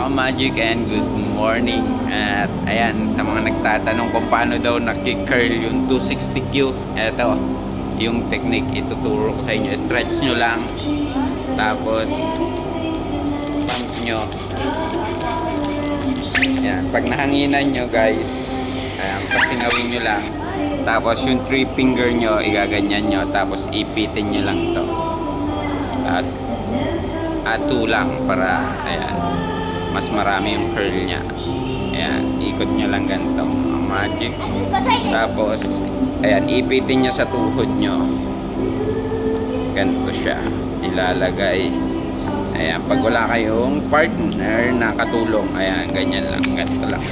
ka-magic and good morning. At ayan, sa mga nagtatanong kung paano daw nakikirl yung 260Q, eto, yung technique ituturo ko sa inyo. Stretch nyo lang, tapos pump nyo. Ayan, pag nahanginan nyo guys, ayan, pag tinawin nyo lang, tapos yung 3 finger nyo, igaganyan nyo, tapos ipitin nyo lang to. Tapos ato lang para ayan, mas marami yung curl nya. Ayan, ikot nyo lang ganito ang magic. Tapos ayan, ipitin nyo sa tuhod nyo. Ganito siya ilalagay. Ayan, pag wala kayong partner na katulong, ayan, ganyan lang, ganito lang.